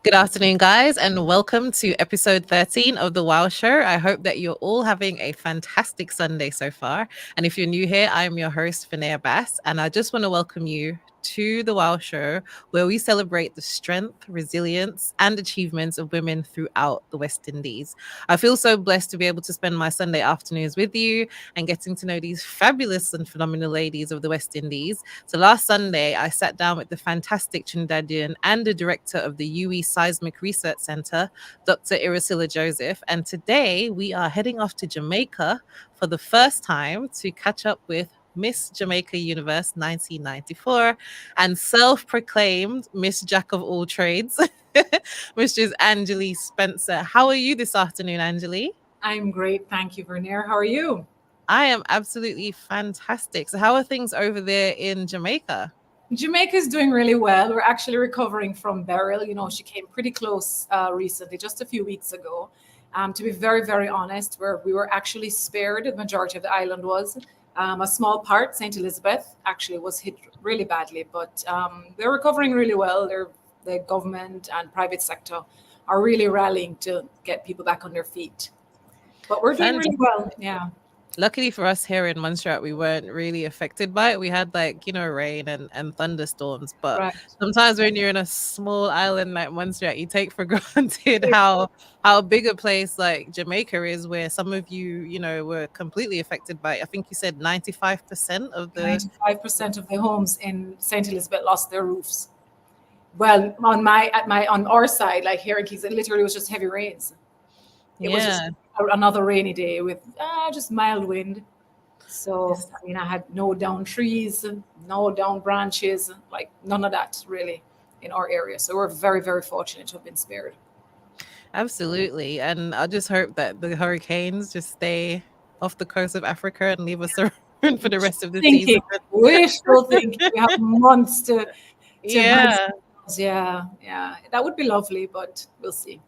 Good afternoon, guys, and welcome to episode 13 of The Wow Show. I hope that you're all having a fantastic Sunday so far. And if you're new here, I'm your host, Finea Bass, and I just want to welcome you to The Wow Show, where we celebrate the strength, resilience, and achievements of women throughout the West Indies. I feel so blessed to be able to spend my Sunday afternoons with you and getting to know these fabulous and phenomenal ladies of the West Indies. So last Sunday, I sat down with the fantastic Trinidadian and the director of the UE Seismic Research Center, Dr. Irasila Joseph. And today we are heading off to Jamaica for the first time to catch up with Miss Jamaica Universe 1994 and self-proclaimed Miss Jack of all trades, which is Angelie Spencer. How are you this afternoon, Angelie? I'm great. Thank you, Vernier. How are you? I am absolutely fantastic. So how are things over there in Jamaica? Jamaica is doing really well. We're actually recovering from Beryl. You know, she came pretty close recently, just a few weeks ago. To be very, very honest, we were actually spared. The majority of the island was. A small part, St. Elizabeth, actually was hit really badly, but they're recovering really well. The government and private sector are really rallying to get people back on their feet. But we're doing really well. Yeah. Luckily for us here in Montserrat, we weren't really affected by it. We had rain and thunderstorms. But Right. sometimes when you're in a small island like Montserrat, you take for granted how big a place like Jamaica is, where some of you, were completely affected by it. I think you said 95% of the 95% of the homes in St. Elizabeth lost their roofs. Well, on our side, like here in Kings, it literally was just heavy rains. It was just another rainy day with just mild wind. So I had no down trees, no down branches, like none of that really in our area. So we're very, very fortunate to have been spared. Absolutely. And I just hope that the hurricanes just stay off the coast of Africa and leave us alone for the rest of the season. Wishful thinking. We have months to Yeah. Yeah. That would be lovely, but we'll see.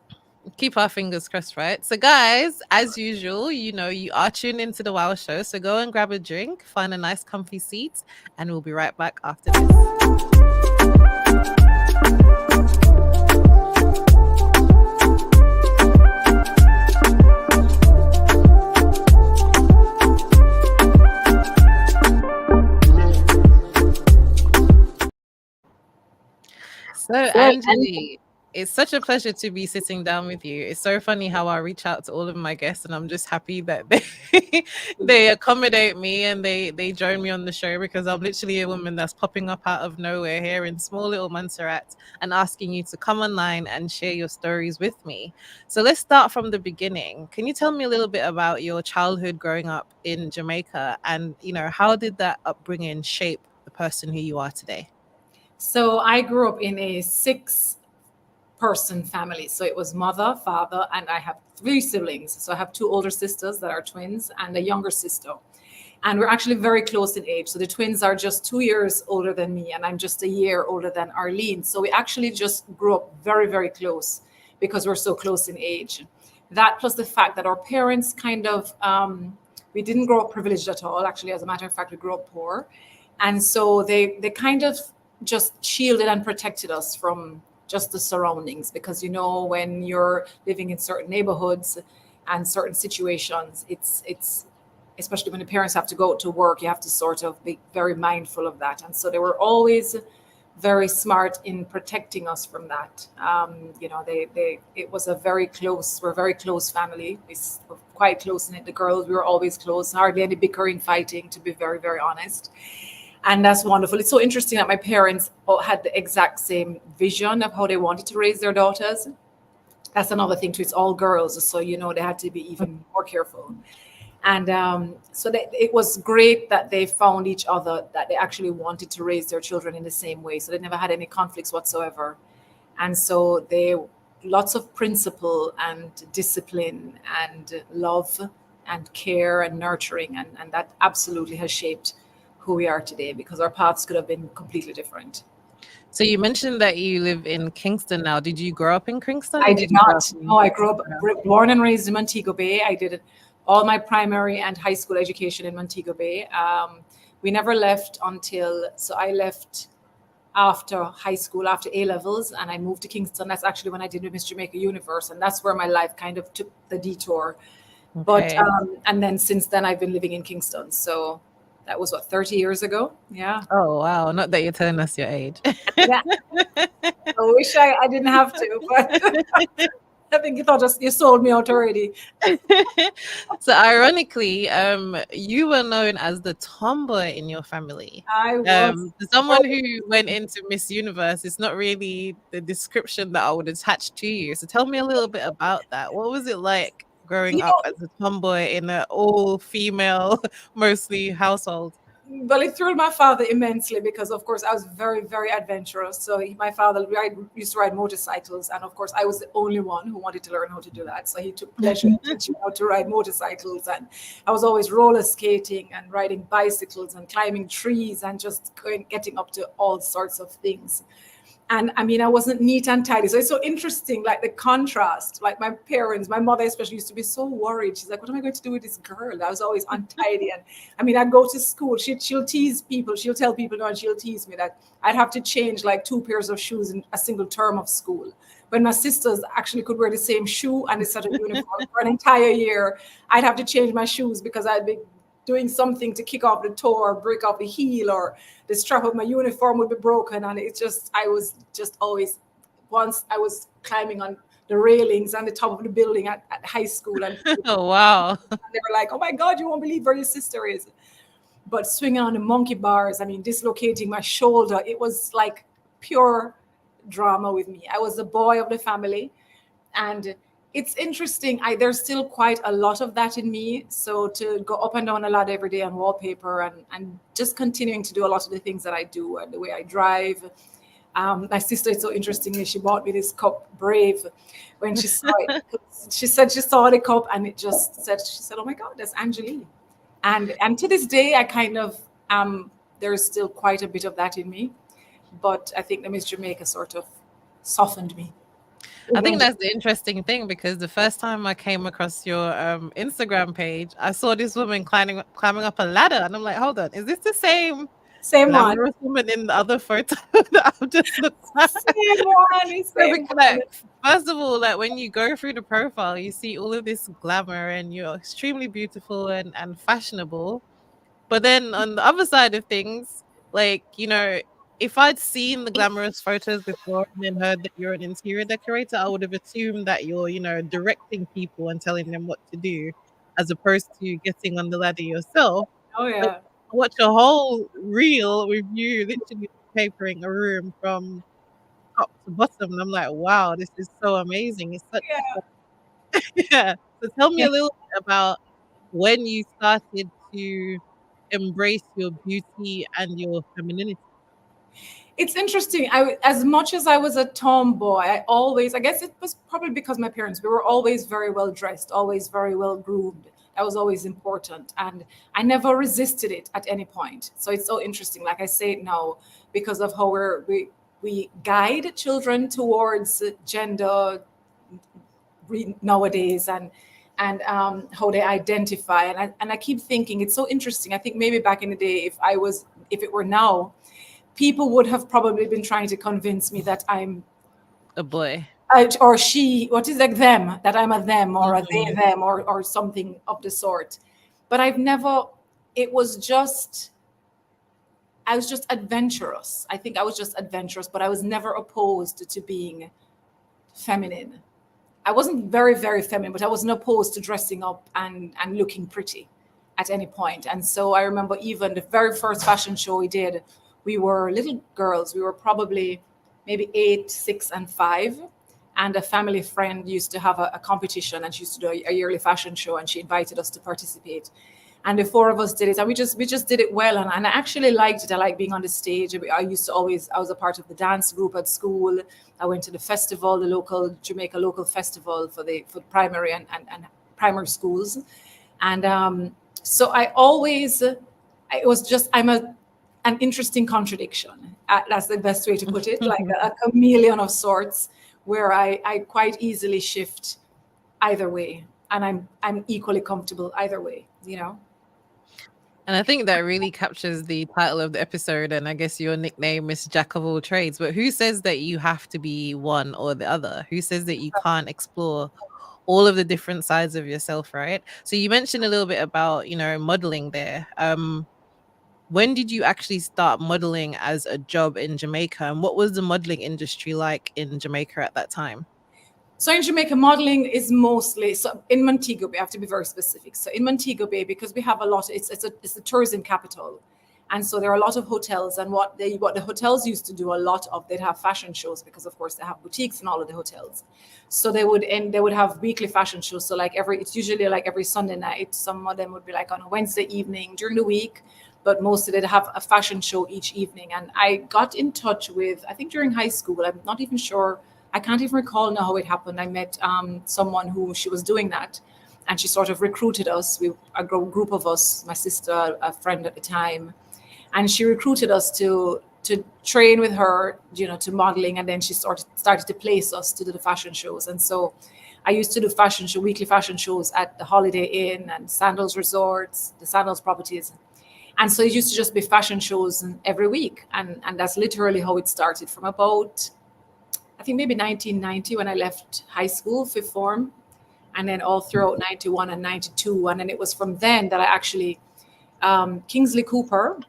Keep our fingers crossed, right? So, guys, as usual, you are tuned into the Wow Show. So go and grab a drink, find a nice comfy seat, and we'll be right back after this. So, Angelie, it's such a pleasure to be sitting down with you. It's so funny how I reach out to all of my guests, and I'm just happy that they accommodate me and they join me on the show, because I'm literally a woman that's popping up out of nowhere here in small little Montserrat and asking you to come online and share your stories with me. So let's start from the beginning. Can you tell me a little bit about your childhood growing up in Jamaica, and how did that upbringing shape the person who you are today? So I grew up in a 6-person family. So it was mother, father, and I have 3 siblings. So I have 2 older sisters that are twins and a younger sister. And we're actually very close in age. So the twins are just 2 years older than me, and I'm just a year older than Arlene. So we actually just grew up very, very close because we're so close in age. That plus the fact that our parents kind of, we didn't grow up privileged at all. Actually, as a matter of fact, we grew up poor. And so they kind of just shielded and protected us from just the surroundings, because when you're living in certain neighborhoods and certain situations, it's especially when the parents have to go to work, you have to sort of be very mindful of that. And so they were always very smart in protecting us from that. It was we're a very close family. We're quite close in it. The girls, we were always close, hardly any bickering, fighting, to be very, very honest. And that's wonderful. It's so interesting that my parents all had the exact same vision of how they wanted to raise their daughters. That's another thing too. It's all girls, so they had to be even more careful. And it was great that they found each other, that they actually wanted to raise their children in the same way. So they never had any conflicts whatsoever. And so lots of principle and discipline and love and care and nurturing, and that absolutely has shaped who we are today, because our paths could have been completely different. So you mentioned that you live in Kingston now. Did you grow up in Kingston? I did not. No, I grew up, born and raised in Montego Bay. I did all my primary and high school education in Montego Bay. We never left so I left after high school, after A levels, and I moved to Kingston. That's actually when I did Miss Jamaica Universe, and that's where my life kind of took the detour. But Okay. and then since then I've been living in Kingston. So that was what, 30 years ago. Yeah. Oh wow, not that you're telling us your age. Yeah. I wish I didn't have to, but I think you thought you sold me out already. So ironically, you were known as the tomboy in your family. I was. To someone who went into Miss Universe, it's not really the description that I would attach to you. So tell me a little bit about that. What was it like growing You up know, as a tomboy in an all-female, mostly household? well, it thrilled my father immensely because, of course, I was very, very adventurous. So my father used to ride motorcycles, and of course, I was the only one who wanted to learn how to do that. So he took pleasure in teaching me how to ride motorcycles, and I was always roller skating and riding bicycles and climbing trees and just getting up to all sorts of things. And I mean, I wasn't neat and tidy. So it's so interesting, like the contrast. Like my parents, my mother especially, used to be so worried. She's like, what am I going to do with this girl? I was always untidy. And I mean, I'd go to school. She'll tease people. She'll tell people, no, and she'll tease me that I'd have to change like 2 pairs of shoes in a single term of school. When my sisters actually could wear the same shoe and a set of uniform for an entire year, I'd have to change my shoes because I'd be doing something to kick off the toe or break off the heel, or the strap of my uniform would be broken. And it's just, I was just always, once I was climbing on the railings on the top of the building at high school, and Oh wow. they were like, oh my God, you won't believe where your sister is. But swinging on the monkey bars, I mean, dislocating my shoulder, it was like pure drama with me. I was the boy of the family. And it's interesting. There's still quite a lot of that in me. So to go up and down a ladder every day on wallpaper, and just continuing to do a lot of the things that I do, and the way I drive. My sister, it's so interesting. She bought me this cup, Brave, when she saw it. She said she saw the cup and it just said, she said, oh my God, that's Angelie. And to this day, I kind of, there's still quite a bit of that in me. But I think the Miss Jamaica sort of softened me. I think that's the interesting thing, because the first time I came across your Instagram page, I saw this woman climbing up a ladder, and I'm like, hold on, is this the same Same one. glamorous woman in the other photo that I've just looked at? Same one. Same one. First of all, like when you go through the profile, you see all of this glamour and you're extremely beautiful and fashionable. But then on the other side of things, like, if I'd seen the glamorous photos before and then heard that you're an interior decorator, I would have assumed that you're, directing people and telling them what to do, as opposed to getting on the ladder yourself. Oh, But yeah. I watch a whole reel with you literally papering a room from top to bottom, and I'm like, wow, this is so amazing. It's such Yeah. yeah. So tell me Yeah. a little bit about when you started to embrace your beauty and your femininity. It's interesting. As much as I was a tomboy, I guess it was probably because my parents, we were always very well dressed, always very well groomed. That was always important. And I never resisted it at any point. So it's so interesting. Like I say it now, because of how we guide children towards gender nowadays, and how they identify. And I keep thinking it's so interesting. I think maybe back in the day, if it were now, people would have probably been trying to convince me that I'm A boy. or she, what is like them, that I'm a them or a they Mhm. them, or something of the sort. But I've never, it was just, I was just adventurous. I think I was just adventurous, but I was never opposed to being feminine. I wasn't very, very feminine, but I wasn't opposed to dressing up and looking pretty at any point. And so I remember even the very first fashion show we did, we were little girls. We were probably maybe 8, 6, and 5. And a family friend used to have a competition, and she used to do a yearly fashion show, and she invited us to participate. And the 4 of us did it, and we just did it well. And I actually liked it. I like being on the stage. I was a part of the dance group at school. I went to the festival, the local Jamaica local festival for primary and primary schools. And so I always, it was just, an interesting contradiction. That's the best way to put it, like a chameleon of sorts, where I quite easily shift either way. And I'm equally comfortable either way, And I think that really captures the title of the episode, and I guess your nickname is Jack of all trades. But who says that you have to be one or the other? Who says that you can't explore all of the different sides of yourself, right? So you mentioned a little bit about, modeling there. When did you actually start modeling as a job in Jamaica? And what was the modeling industry like in Jamaica at that time? So in Jamaica, modeling is mostly so in Montego Bay. I have to be very specific. So in Montego Bay, because we have a lot, it's a tourism capital, and so there are a lot of hotels. And what the hotels used to do a lot of, they'd have fashion shows because of course they have boutiques in all of the hotels. So they would have weekly fashion shows. So like it's usually like every Sunday night. Some of them would be like on a Wednesday evening during the week, but most of it have a fashion show each evening. And I got in touch with, I think during high school, I'm not even sure, I can't even recall now how it happened. I met someone who she was doing that, and she sort of recruited us. A group of us, my sister, a friend at the time, and she recruited us to train with her, to modeling, and then she started to place us to do the fashion shows. And so I used to do weekly fashion shows at the Holiday Inn and Sandals Resorts, the Sandals properties. And so it used to just be fashion shows every week, and that's literally how it started from about, I think maybe 1990 when I left high school, fifth form, and then all throughout 91 and 92. And then it was from then that I actually, Kingsley Cooper,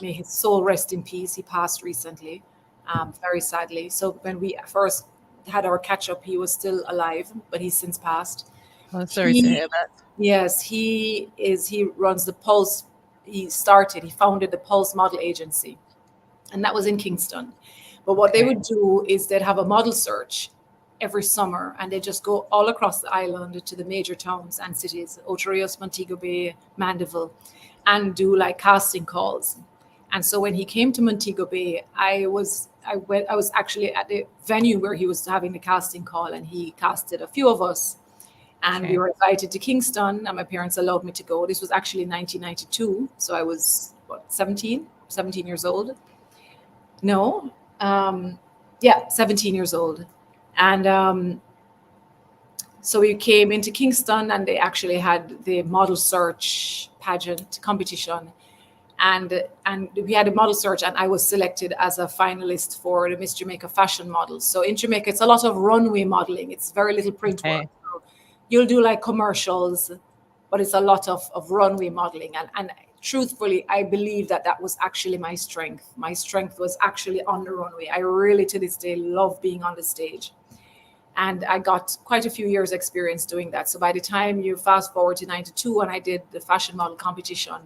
may his soul rest in peace, he passed recently, very sadly. So when we first had our catch up, he was still alive, but he's since passed. Oh, sorry to He, hear that. yes, he runs the Pulse. He founded the Pulse Model Agency, and that was in Kingston. But what they Okay. would do is they'd have a model search every summer, and they just go all across the island to the major towns and cities, Ocho Rios, Montego Bay, Mandeville, and do like casting calls. And so when he came to Montego Bay, I was actually at the venue where he was having the casting call, and he casted a few of us. And we Okay. were invited to Kingston, and my parents allowed me to go. This was actually 1992, so I was what, 17 years old. No, yeah, 17 years old. And so we came into Kingston, and they actually had the model search pageant competition. And we had a model search, and I was selected as a finalist for the Miss Jamaica fashion models. So in Jamaica, it's a lot of runway modeling. It's very little print work. Okay. So you'll do like commercials, but it's a lot of runway modeling. And truthfully, I believe that was actually my strength. My strength was actually on the runway. I really, to this day, love being on the stage. And I got quite a few years experience doing that. So by the time you fast forward to 92, when I did the fashion model competition,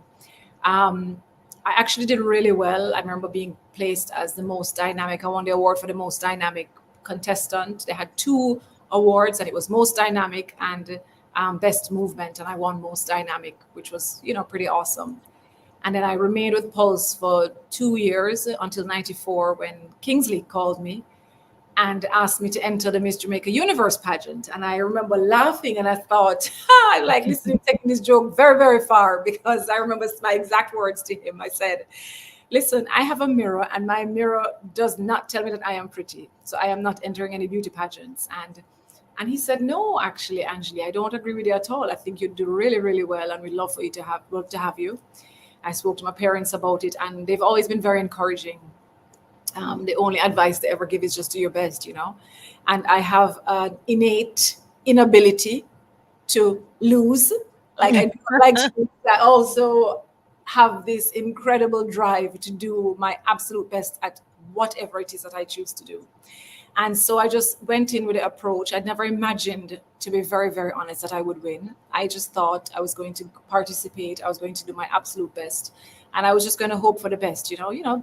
I actually did really well. I remember being placed as the most dynamic. I won the award for the most dynamic contestant. They had two awards, and it was most dynamic and best movement, and I won most dynamic, which was pretty awesome. And then I remained with Pulse for 2 years until 94, when Kingsley called me and asked me to enter the Miss Jamaica Universe pageant. And I remember laughing, and I thought, I like listening, taking this joke very, very far, because I remember my exact words to him. I said, listen, I have a mirror, and my mirror does not tell me that I am pretty. So I am not entering any beauty pageants. And he said, no, actually, Angelie, I don't agree with you at all. I think you do really, really well, and we'd love to have you. I spoke to my parents about it, and they've always been very encouraging. The only advice they ever give is just do your best. And I have an innate inability to lose. Like I do like to, I also have this incredible drive to do my absolute best at whatever it is that I choose to do. And so I just went in with the approach. I'd never imagined, to be very, very honest, that I would win. I just thought I was going to participate. I was going to do my absolute best. And I was just going to hope for the best,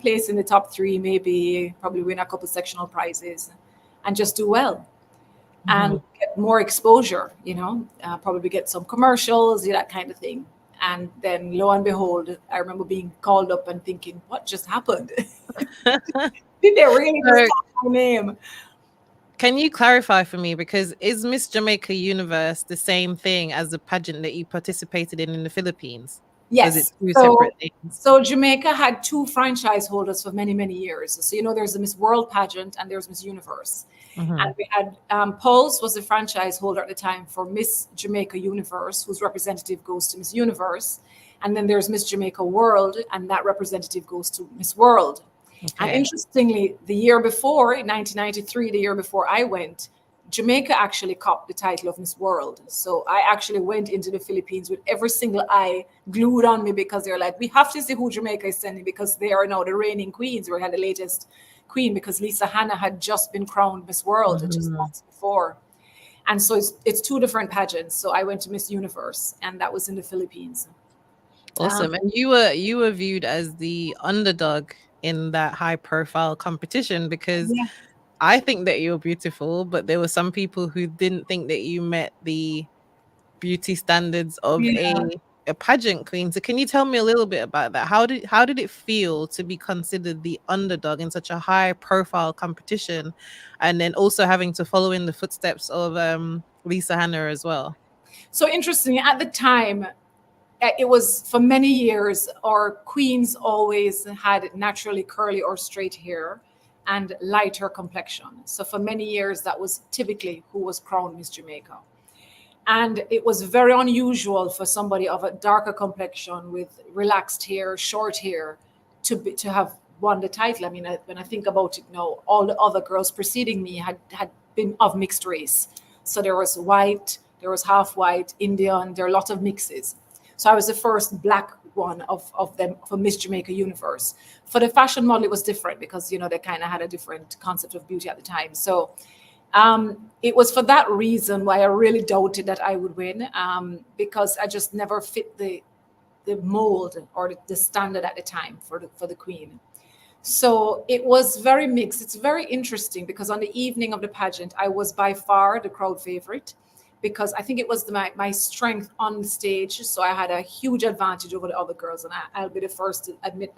place in the top three, maybe probably win a couple sectional prizes and just do well and get more exposure, probably get some commercials, that kind of thing. And then lo and behold, I remember being called up and thinking, what just happened? Did they really just call my name? Can you clarify for me, because is Miss Jamaica Universe the same thing as the pageant that you participated in the Philippines? Or is it Yes. two So, separate things? so Jamaica had two franchise holders for many, many years. So, there's the Miss World pageant and there's Miss Universe. And we had Pulse was the franchise holder at the time for Miss Jamaica Universe, whose representative goes to Miss Universe. And then there's Miss Jamaica World, and that representative goes to Miss World. And Okay. interestingly, the year before, in 1993, the year before I went, Jamaica actually copped the title of Miss World. So I actually went into the Philippines with every single eye glued on me, because they're like, we have to see who Jamaica is sending, because they are now the reigning queens. We had the latest queen, because Lisa Hanna had just been crowned Miss World just months before. And so it's two different pageants. So I went to Miss Universe, and that was in the Philippines. Awesome. And you were viewed as the underdog in that high profile competition, because Yeah. I think that you're beautiful, but there were some people who didn't think that you met the beauty standards of Yeah. a pageant queen. So can you tell me a little bit about that? How did it feel to be considered the underdog in such a high profile competition, and then also having to follow in the footsteps of Lisa Hanna as well? So interesting. At the time, it was for many years, our queens always had naturally curly or straight hair and lighter complexion. So for many years, that was typically who was crowned Miss Jamaica. And it was very unusual for somebody of a darker complexion with relaxed hair, short hair, to have won the title. I mean, when I think about it now, all the other girls preceding me had been of mixed race. So there was white, there was half white, Indian, there are a lot of mixes. So I was the first black one of them for Miss Jamaica Universe. For the fashion model, it was different, because, they kind of had a different concept of beauty at the time. So it was for that reason why I really doubted that I would win, because I just never fit the mold or the standard at the time for the queen. So it was very mixed. It's very interesting, because on the evening of the pageant, I was by far the crowd favorite, because I think it was my strength on the stage. So I had a huge advantage over the other girls, and I'll be the first to admit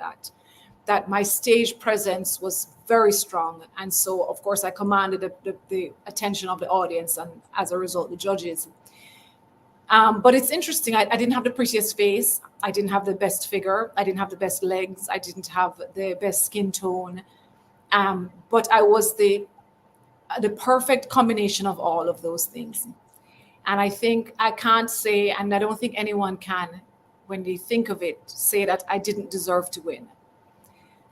that my stage presence was very strong. And so, of course, I commanded the attention of the audience, and as a result, the judges. But it's interesting. I didn't have the prettiest face. I didn't have the best figure. I didn't have the best legs. I didn't have the best skin tone. But I was the perfect combination of all of those things. And I think I can't say, and I don't think anyone can, when they think of it, say that I didn't deserve to win.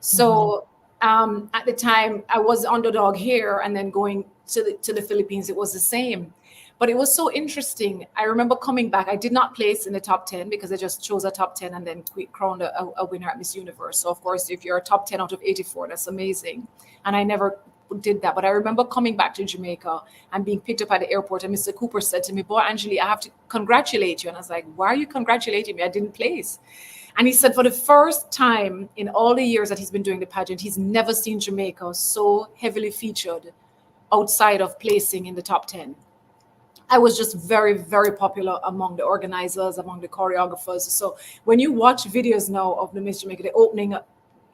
So at the time, I was underdog here, and then going to the Philippines, it was the same. But it was so interesting. I remember coming back. I did not place in the top 10, because I just chose a top 10 and then crowned a winner at Miss Universe. So, of course, if you're a top 10 out of 84, that's amazing. And I never did that. But I remember coming back to Jamaica and being picked up at the airport, and Mr. Cooper said to me, "Boy, Angelie, I have to congratulate you." And I was like, "Why are you congratulating me? I didn't place." And he said, for the first time in all the years that he's been doing the pageant, he's never seen Jamaica so heavily featured outside of placing in the top 10. I was just very, very popular among the organizers, among the choreographers. So when you watch videos now of the Miss Jamaica, the opening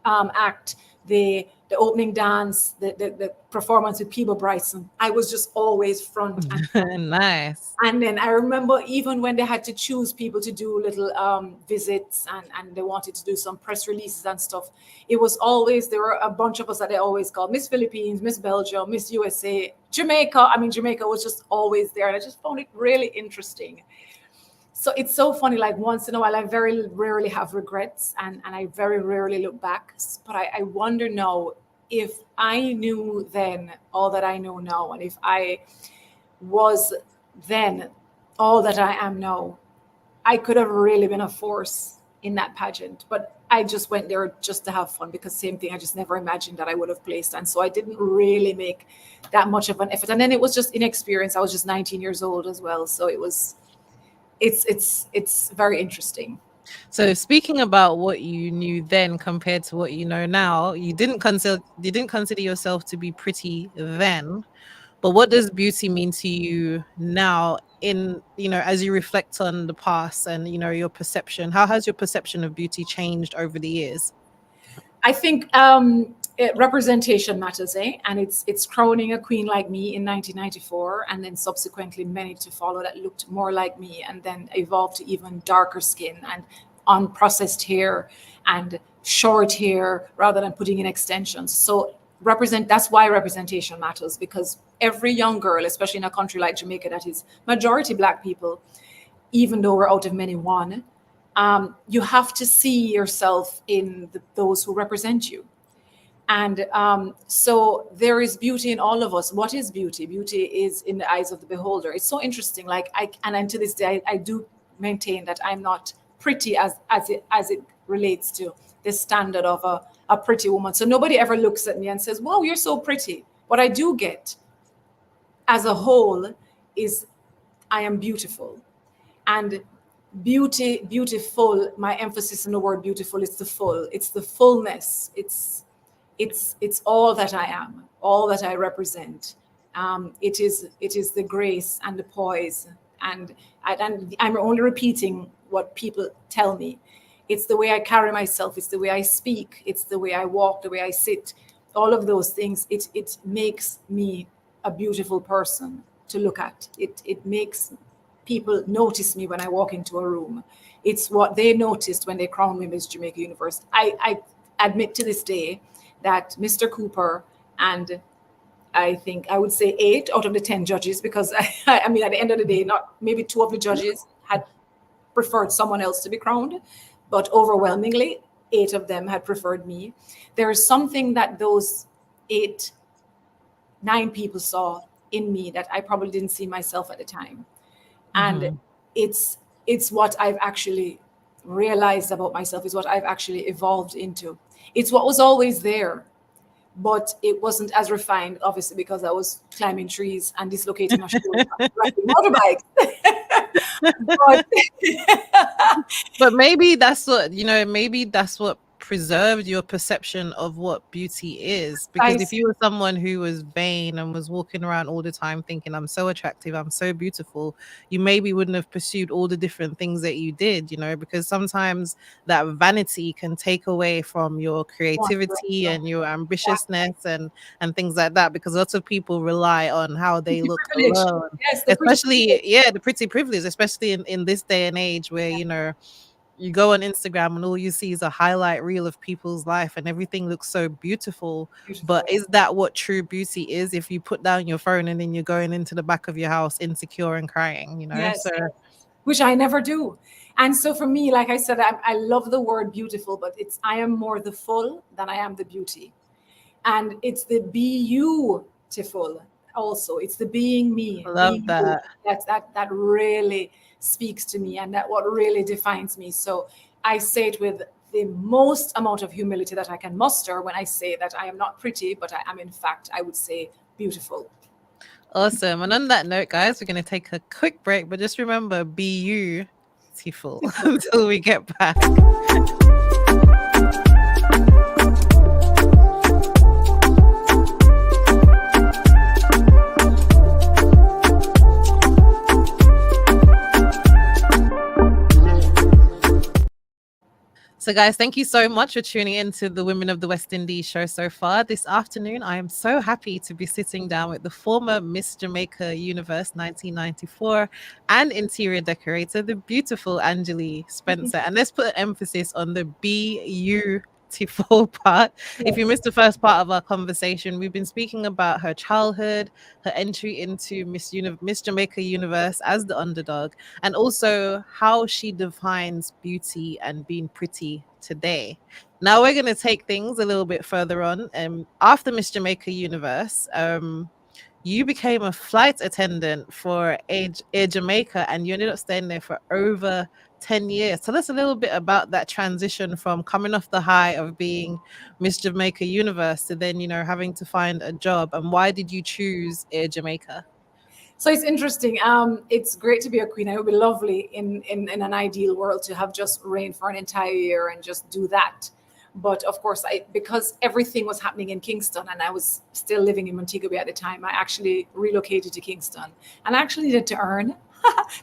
act, the opening dance, the performance with Peebo Bryson, I was just always front and front. Nice. And then I remember even when they had to choose people to do little visits, and they wanted to do some press releases and stuff, it was always, there were a bunch of us that they always called Miss Philippines, Miss Belgium, Miss USA, Jamaica. I mean, Jamaica was just always there. And I just found it really interesting. So it's so funny, like once in a while, I very rarely have regrets, and I very rarely look back. But I wonder now, if I knew then all that I know now, and if I was then all that I am now, I could have really been a force in that pageant. But I just went there just to have fun, because same thing, I just never imagined that I would have placed. And so I didn't really make that much of an effort. And then it was just inexperience. I was just 19 years old as well. So it's very interesting. So speaking about what you knew then compared to what you know now, you didn't consider yourself to be pretty then. But what does beauty mean to you now, in, as you reflect on the past and, your perception? How has your perception of beauty changed over the years? I think representation matters, eh? And it's crowning a queen like me in 1994, and then subsequently many to follow that looked more like me, and then evolved to even darker skin and unprocessed hair and short hair rather than putting in extensions. So that's why representation matters, because every young girl, especially in a country like Jamaica that is majority Black people, even though we're out of many one, You have to see yourself in those who represent you. And so there is beauty in all of us. What is beauty? Beauty is in the eyes of the beholder. It's so interesting. Like and to this day, I do maintain that I'm not pretty as it relates to the standard of a pretty woman. So nobody ever looks at me and says, "Wow, you're so pretty." What I do get as a whole is I am beautiful. And beautiful, my emphasis on the word beautiful, it's the full, it's the fullness, it's all that I am, all that I represent. It is the grace and the poise, and I'm only repeating what people tell me. It's the way I carry myself, it's the way I speak, it's the way I walk, the way I sit, all of those things. It makes me a beautiful person to look at. It makes people notice me when I walk into a room. It's what they noticed when they crowned me Miss Jamaica Universe. I admit to this day that Mr. Cooper and I think I would say 8 out of the 10 judges, because I mean, at the end of the day, not maybe 2 of the judges had preferred someone else to be crowned, but overwhelmingly 8 of them had preferred me. There is something that those 9 people saw in me that I probably didn't see myself at the time. And it's what I've actually realized about myself, is what I've actually evolved into. It's what was always there, but it wasn't as refined, obviously, because I was climbing trees and dislocating my shoulder, riding motorbikes. but, But maybe that's what, maybe that's what preserved your perception of what beauty is. Because if you were someone who was vain and was walking around all the time thinking, I'm so attractive, I'm so beautiful, you maybe wouldn't have pursued all the different things that you did, because sometimes that vanity can take away from your creativity and your ambitiousness and things like that, because lots of people rely on how they look alone. Yes, especially the pretty privilege, especially in this day and age where you go on Instagram and all you see is a highlight reel of people's life and everything looks so beautiful. But is that what true beauty is? If you put down your phone and then you're going into the back of your house insecure and crying, Yes, so which I never do. And so for me, like I said, I love the word beautiful, but I am more the full than I am the beauty. And it's the beautiful also. It's the being me. I love that. That really speaks to me, and that what really defines me. So I say it with the most amount of humility that I can muster when I say that I am not pretty, but I am in fact, I would say, beautiful. Awesome. And on that note, guys, we're going to take a quick break, but just remember, be beautiful until we get back. So guys, thank you so much for tuning in to the Women of the West Indies show so far. This afternoon, I am so happy to be sitting down with the former Miss Jamaica Universe 1994 and interior decorator, the beautiful Angelie Spencer. And let's put an emphasis on the beautiful part. If you missed the first part of our conversation, we've been speaking about her childhood, her entry into Miss Jamaica Universe as the underdog, and also how she defines beauty and being pretty today. Now we're going to take things a little bit further on. After Miss Jamaica Universe, you became a flight attendant for Air Jamaica, and you ended up staying there for over 10 years. Tell us a little bit about that transition from coming off the high of being Miss Jamaica Universe to then, having to find a job, and why did you choose Air Jamaica? So it's interesting. It's great to be a queen. It would be lovely in an ideal world to have just reigned for an entire year and just do that. But of course, because everything was happening in Kingston and I was still living in Montego Bay at the time, I actually relocated to Kingston, and I actually needed to earn,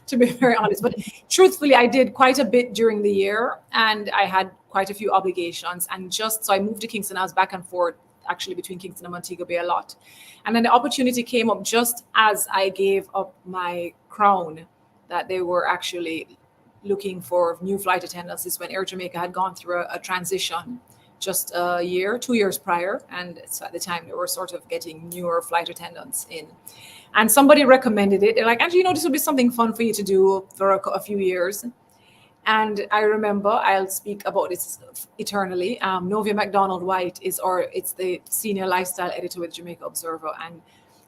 to be very honest. But truthfully, I did quite a bit during the year and I had quite a few obligations. And so I moved to Kingston. I was back and forth actually between Kingston and Montego Bay a lot. And then the opportunity came up just as I gave up my crown, that they were actually looking for new flight attendants. This is when Air Jamaica had gone through a transition just 2 years prior. And so at the time they were sort of getting newer flight attendants in. And somebody recommended it. They're like, Angie, this would be something fun for you to do for a few years. And I remember, I'll speak about this eternally. Novia McDonald White it's the senior lifestyle editor with Jamaica Observer. And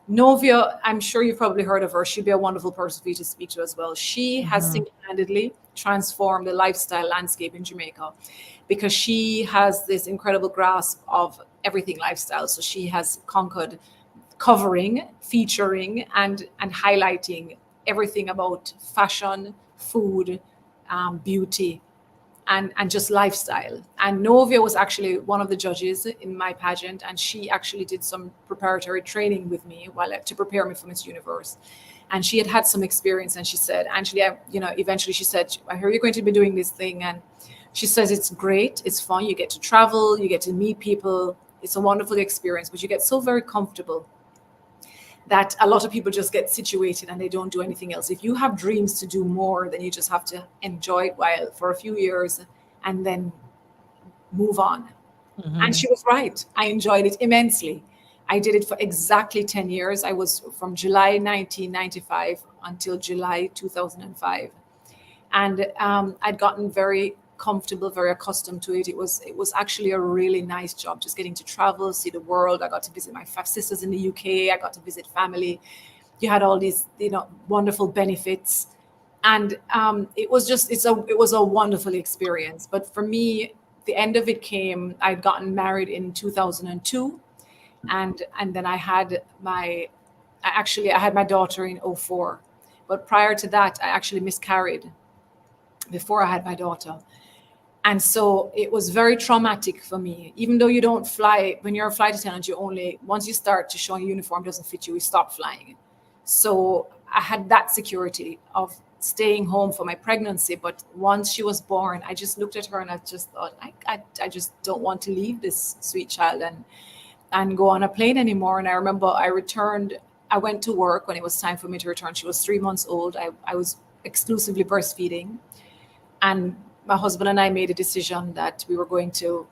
Novia, I'm sure you've probably heard of her. She'd be a wonderful person for you to speak to as well. She has Mhm. single-handedly transformed the lifestyle landscape in Jamaica because she has this incredible grasp of everything lifestyle. So she has conquered covering, featuring, and highlighting everything about fashion, food, beauty, and just lifestyle. And Novia was actually one of the judges in my pageant, and she actually did some preparatory training with me to prepare me for Miss Universe. And she had had some experience, and she said, Angelie, eventually she said, I hear you're going to be doing this thing, and she says it's great, it's fun, you get to travel, you get to meet people, it's a wonderful experience, but you get so very comfortable that a lot of people just get situated and they don't do anything else. If you have dreams to do more, then you just have to enjoy it while for a few years and then move on. And Mhm. she was right. I enjoyed it immensely. I did it for exactly 10 years. I was from July 1995 until July 2005. And I'd gotten very comfortable, very accustomed to it. It was actually a really nice job, just getting to travel, see the world. I got to visit my five sisters in the UK. I got to visit family. You had all these, wonderful benefits, and it was a wonderful experience. But for me, the end of it came. I'd gotten married in 2002, and then I had my daughter in '04. But prior to that, I actually miscarried before I had my daughter. And so it was very traumatic for me. Even though you don't fly, when you're a flight attendant, once you start to show a uniform doesn't fit you, you stop flying. So I had that security of staying home for my pregnancy. But once she was born, I just looked at her and I just thought, I just don't want to leave this sweet child and go on a plane anymore. And I remember I went to work when it was time for me to return. She was 3 months old. I was exclusively breastfeeding. And my husband and I made a decision that we were going to,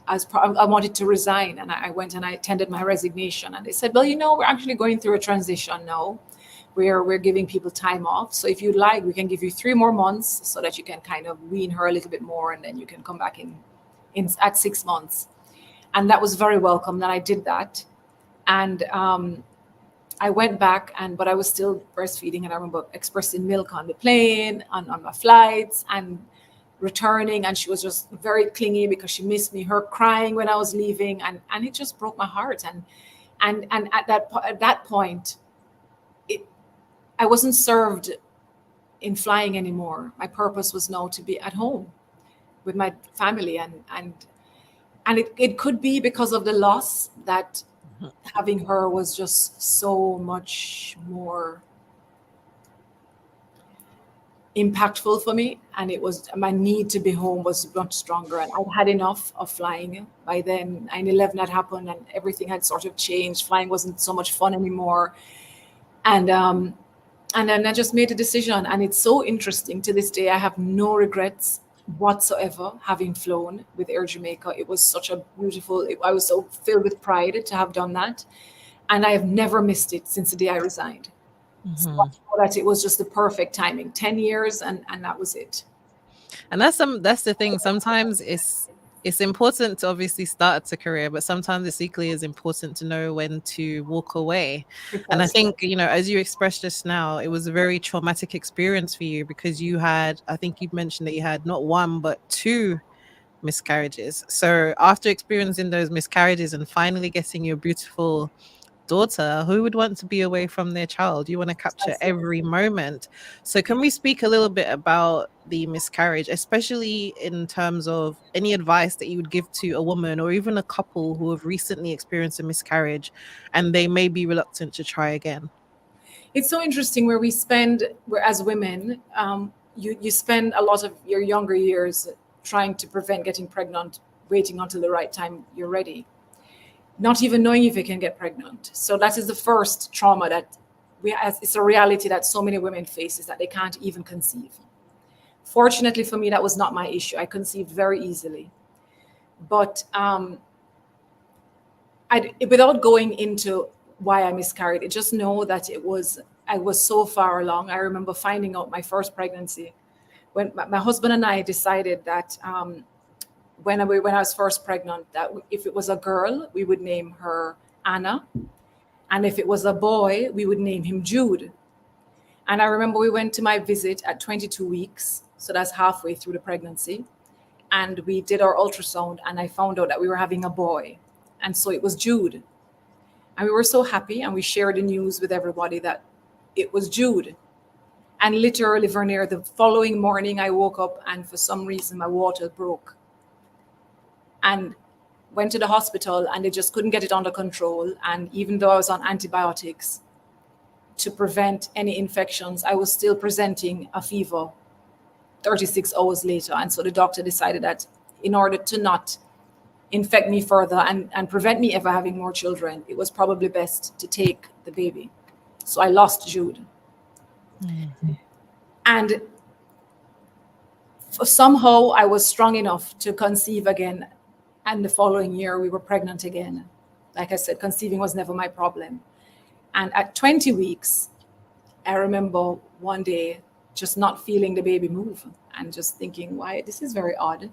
I wanted to resign. And I went and I attended my resignation. And they said, well, we're actually going through a transition now. We're giving people time off. So if you'd like, we can give you 3 more months so that you can kind of wean her a little bit more. And then you can come back in at 6 months. And that was very welcome that I did that. And I went back, but I was still breastfeeding, and I remember expressing milk on the plane, on my flights, and returning, and she was just very clingy because she missed me. Her crying when I was leaving, and it just broke my heart. And at that point, it I wasn't served in flying anymore. My purpose was now to be at home with my family, and it could be because of the loss that Mhm. having her was just so much more impactful for me, and it was my need to be home was much stronger, and I'd had enough of flying by then. 9/11 had happened and everything had sort of changed. Flying wasn't so much fun anymore, and and then I just made a decision. And it's so interesting, to this day I have no regrets whatsoever having flown with Air Jamaica. It was such a I was so filled with pride to have done that, and I have never missed it since the day I resigned. So I Mhm. know that it was just the perfect timing. 10 years, and that was it. And that's the thing. Sometimes it's important to obviously start a career, but sometimes it's equally as important to know when to walk away. And I Precisely. think, as you expressed just now, it was a very traumatic experience for you because I think you mentioned that you had not one, but two miscarriages. So after experiencing those miscarriages and finally getting your beautiful daughter, who would want to be away from their child? You want to capture Precisely. every moment. So, can we speak a little bit about the miscarriage, especially in terms of any advice that you would give to a woman or even a couple who have recently experienced a miscarriage and they may be reluctant to try again? It's so interesting where as women, you spend a lot of your younger years trying to prevent getting pregnant, waiting until the right time you're ready, not even knowing if you can get pregnant. So that is the first trauma that it's a reality that so many women face, is that they can't even conceive. Fortunately for me, that was not my issue. I conceived very easily. But without going into why I miscarried, I just know that I was so far along. I remember finding out my first pregnancy when my husband and I decided that when I was first pregnant, that if it was a girl, we would name her Anna, and if it was a boy, we would name him Jude. And I remember we went to my visit at 22 weeks, so that's halfway through the pregnancy, and we did our ultrasound, and I found out that we were having a boy, and so it was Jude. And we were so happy, and we shared the news with everybody that it was Jude. And literally, Vernier, the following morning, I woke up and for some reason my water broke. And went to the hospital and they just couldn't get it under control. And even though I was on antibiotics to prevent any infections, I was still presenting a fever 36 hours later. And so the doctor decided that in order to not infect me further and prevent me ever having more children, it was probably best to take the baby. So I lost Jude. Mm-hmm. And somehow I was strong enough to conceive again. And the following year we were pregnant again. Like I said, conceiving was never my problem. And at 20 weeks, I remember one day just not feeling the baby move and just thinking, why, this is very odd.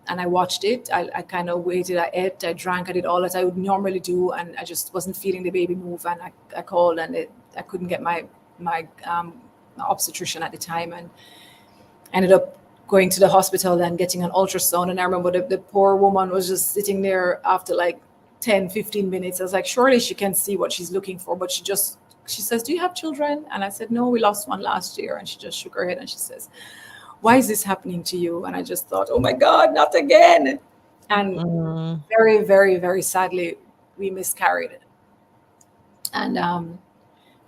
And I watched it. I kind of waited. I ate, I drank, I did all that I would normally do. And I just wasn't feeling the baby move. And I called and I couldn't get my obstetrician at the time, and ended up going to the hospital and getting an ultrasound. And I remember the poor woman was just sitting there after like 10, 15 minutes. I was like, surely she can see what she's looking for. But she says, do you have children? And I said, no, we lost one last year. And she just shook her head and she says, why is this happening to you? And I just thought, oh my God, not again. And very, very, very sadly, we miscarried. And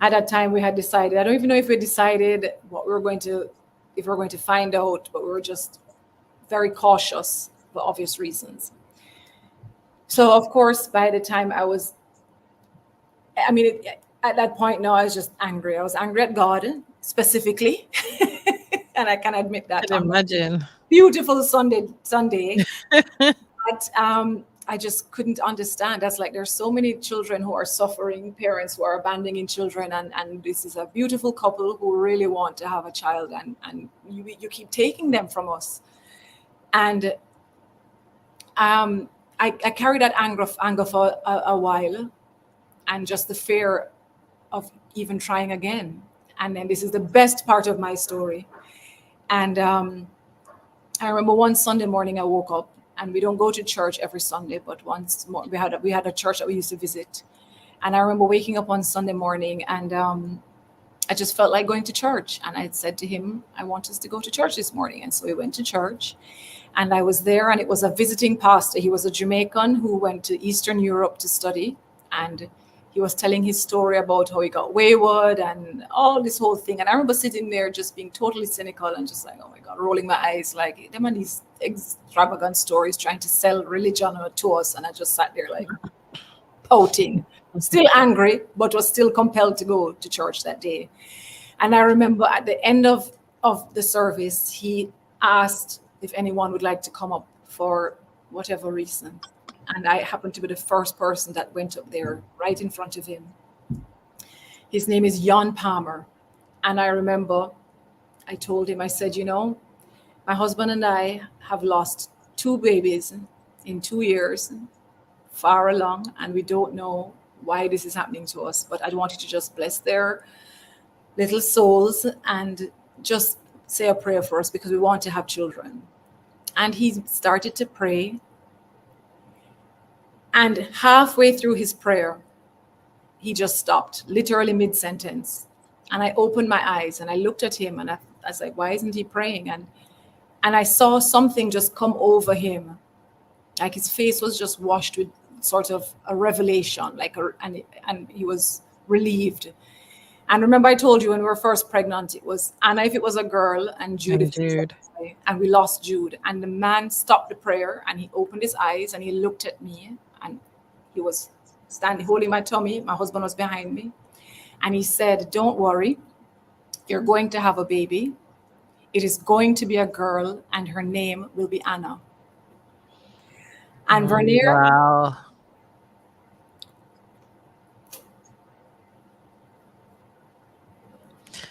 at that time we had decided, I don't even know if we decided what we were going to, if we were going to find out, but we were just very cautious for obvious reasons. So of course, by the time at that point now I was just angry. I was angry at God specifically. And I can admit that. I can imagine. Beautiful Sunday. But I just couldn't understand. That's like, there's so many children who are suffering, parents who are abandoning children, and this is a beautiful couple who really want to have a child, and you keep taking them from us. And I carried that anger for a while, and just the fear of even trying again. And then this is the best part of my story. And I remember one Sunday morning I woke up, and we don't go to church every Sunday, but once more, we had a church that we used to visit. And I remember waking up on Sunday morning, and I just felt like going to church. And I had said to him, I want us to go to church this morning. And so we went to church, and I was there, and it was a visiting pastor. He was a Jamaican who went to Eastern Europe to study. And he was telling his story about how he got wayward and all this whole thing. And I remember sitting there just being totally cynical and just like, oh my God, rolling my eyes, like them and these extravagant stories trying to sell religion to us. And I just sat there like pouting, still angry, but was still compelled to go to church that day. And I remember at the end of the service, he asked if anyone would like to come up for whatever reason. And I happened to be the first person that went up there right in front of him. His name is Jan Palmer. And I remember I told him, I said, you know, my husband and I have lost 2 babies in 2 years, far along, and we don't know why this is happening to us. But I want you to just bless their little souls and just say a prayer for us because we want to have children. And he started to pray. And halfway through his prayer, he just stopped, literally mid-sentence. And I opened my eyes and I looked at him and I was like, why isn't he praying? And I saw something just come over him. Like his face was just washed with sort of a revelation, and he was relieved. And remember I told you when we were first pregnant, it was Anna if it was a girl and Jude if it was a boy, and we lost Jude. And the man stopped the prayer and he opened his eyes and he looked at me. And he was standing, holding my tummy. My husband was behind me. And he said, don't worry. You're going to have a baby. It is going to be a girl, and her name will be Anna. And Vernier. Wow.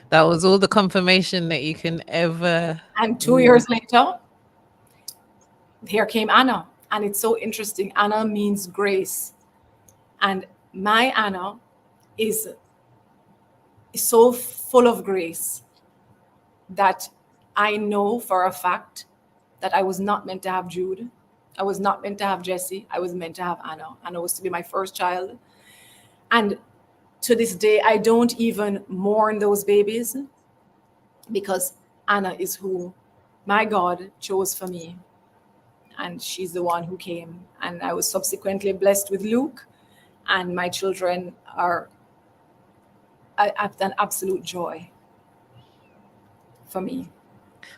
That was all the confirmation that you can ever And 2 years need. later, here came Anna. And it's so interesting. Anna means grace. And my Anna is so full of grace that I know for a fact that I was not meant to have Jude. I was not meant to have Jesse. I was meant to have Anna. Anna was to be my first child. And to this day, I don't even mourn those babies because Anna is who my God chose for me. And she's the one who came. And I was subsequently blessed with Luke. And my children are an absolute joy for me.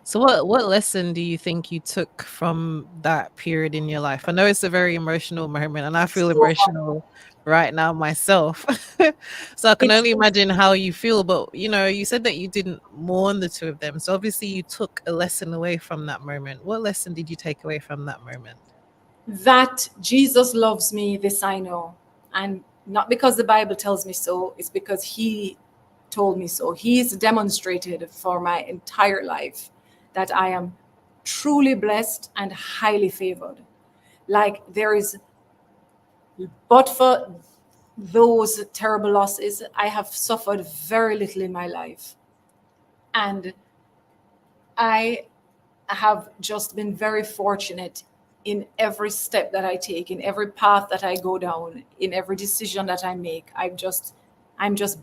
So what lesson do you think you took from that period in your life? I know it's a very emotional moment and I feel So emotional right now myself. So I can it's only imagine how you feel, but you know, you said that you didn't mourn the two of them. So obviously you took a lesson away from that moment. What lesson did you take away from that moment? that Jesus loves me, this I know. And not because the Bible tells me so, it's because he told me so. He's demonstrated for my entire life that I am truly blessed and highly favored. Like there is, but for those terrible losses, I have suffered very little in my life. And I have just been very fortunate in every step that I take, in every path that I go down, in every decision that I make. I'm just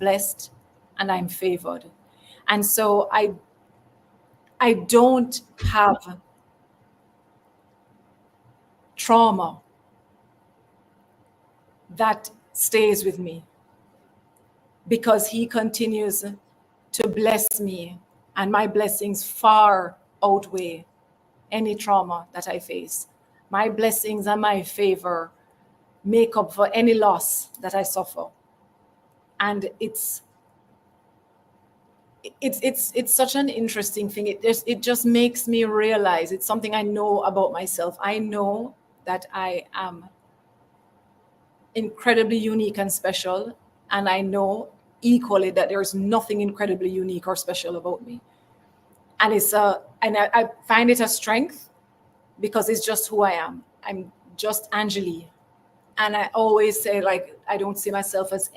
blessed and I'm favored. And so I don't have trauma that stays with me because he continues to bless me and my blessings far outweigh any trauma that I face. My blessings and my favor make up for any loss that I suffer. And it's such an interesting thing. It just makes me realize it's something I know about myself. I know that I am incredibly unique and special, and I know equally that there's nothing incredibly unique or special about me. And I find it a strength because it's just who I am. I'm just Angelie. And I always say, like, I don't see myself as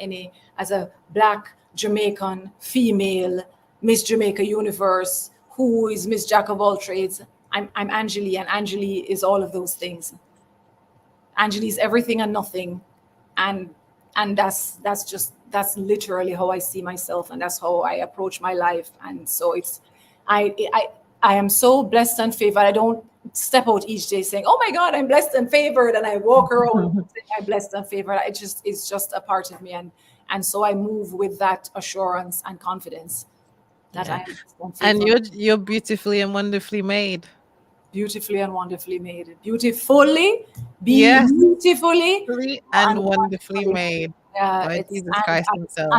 a Black Jamaican female Miss Jamaica Universe who is Miss Jack of all trades. I'm Angelie, and Angelie is all of those things. Angelie is everything and nothing, and that's literally how I see myself, and that's how I approach my life. And so I I I am so blessed and favored. I don't step out each day saying, "Oh my God, I'm blessed and favored," and I walk around saying I'm blessed and favored. It's just a part of me, and so I move with that assurance and confidence that I Yeah. am blessed and And favored, you're beautifully and wonderfully made. beautifully and wonderfully made, beautifully, Yes, beautifully beautifully and and wonderfully wonderfully. made Yeah, by it's Jesus Christ and himself.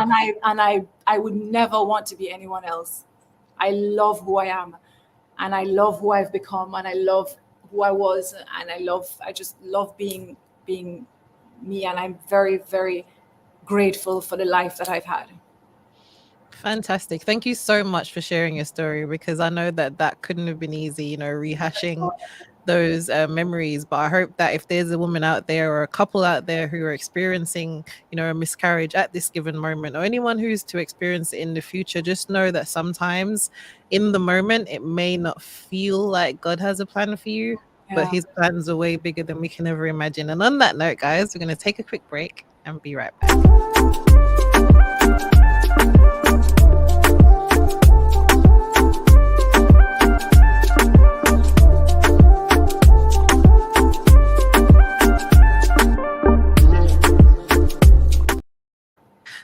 I would never want to be anyone else. I love who I am, and I love who I've become, and I love who I was, and I just love being me, and I'm very, very grateful for the life that I've had. Fantastic. Thank you so much for sharing your story because I know that that couldn't have been easy, you know, rehashing those memories. But I hope that if there's a woman out there or a couple out there who are experiencing, you know, a miscarriage at this given moment, or anyone who's to experience it in the future, just know that sometimes in the moment it may not feel like God has a plan for you, but Yeah. his plans are way bigger than we can ever imagine. And on that note, guys, we're going to take a quick break and be right back.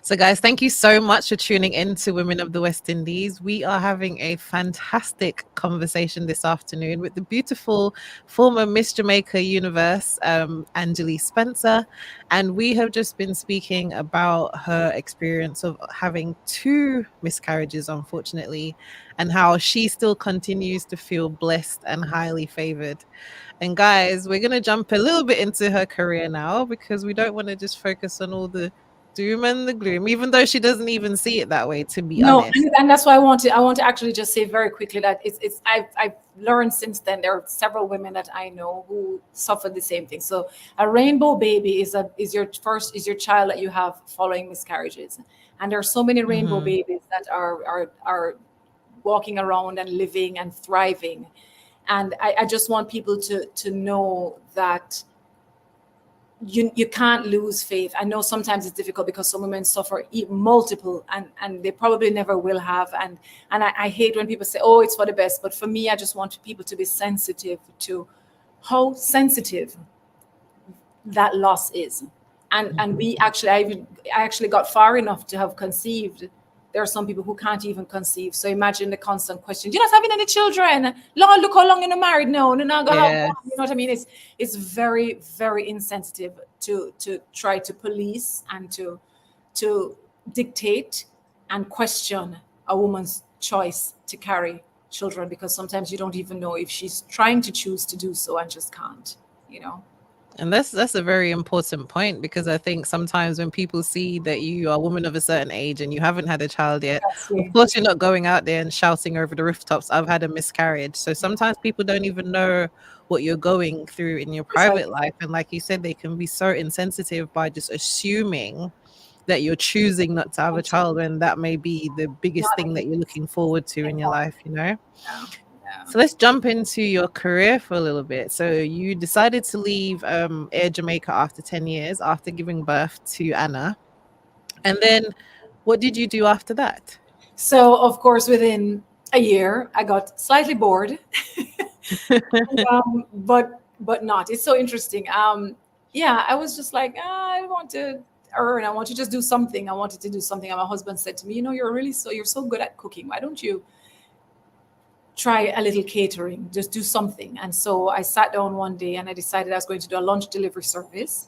So, guys, thank you so much for tuning in to Women of the West Indies. We are having a fantastic conversation this afternoon with the beautiful former Miss Jamaica Universe, Angelie Spencer. And we have just been speaking about her experience of having two miscarriages, unfortunately, and how she still continues to feel blessed and highly favored. And guys, we're going to jump a little bit into her career now because we don't want to just focus on all the doom and the gloom, even though she doesn't even see it that way, to be No, honest. and that's why I want to actually just say very quickly that I've learned since then there are several women that I know who suffered the same thing. So a rainbow baby is your child that you have following miscarriages, and there are so many rainbow Hmm. babies that are walking around and living and thriving, and I just want people to know that you can't lose faith. I know sometimes it's difficult because some women suffer multiple, and they probably never will have. And I hate when people say, "Oh, it's for the best," but for me, I just want people to be sensitive to how sensitive that loss is. And we actually, I actually got far enough to have conceived. There are some people who can't even conceive. So imagine the constant question: "You're not having any children? Lord, look how long you're married now. No, not gonna have Yes. one." You know what I mean? It's very, very insensitive to try to police and to dictate and question a woman's choice to carry children, because sometimes you don't even know if she's trying to choose to do so and just can't. You know. And that's a very important point, because I think sometimes when people see that you are a woman of a certain age and you haven't had a child yet, of Exactly. course you're not going out there and shouting over the rooftops, "I've had a miscarriage." So sometimes people don't even know what you're going through in your private Precisely. life. And like you said, they can be so insensitive by just assuming that you're choosing not to have a child when that may be the biggest Not thing the that you're case. looking forward to in your life, you know? Yeah. Yeah. So let's jump into your career for a little bit. So you decided to leave Air Jamaica after 10 years, after giving birth to Anna. And then what did you do after that? So of course, within a year, I got slightly bored, but not. It's so interesting. Yeah, I was just like, I want to earn. I want to just do something. I wanted to do something. And my husband said to me, you're so good at cooking. Why don't you try a little catering? Just do something. And so I sat down one day and I decided I was going to do a lunch delivery service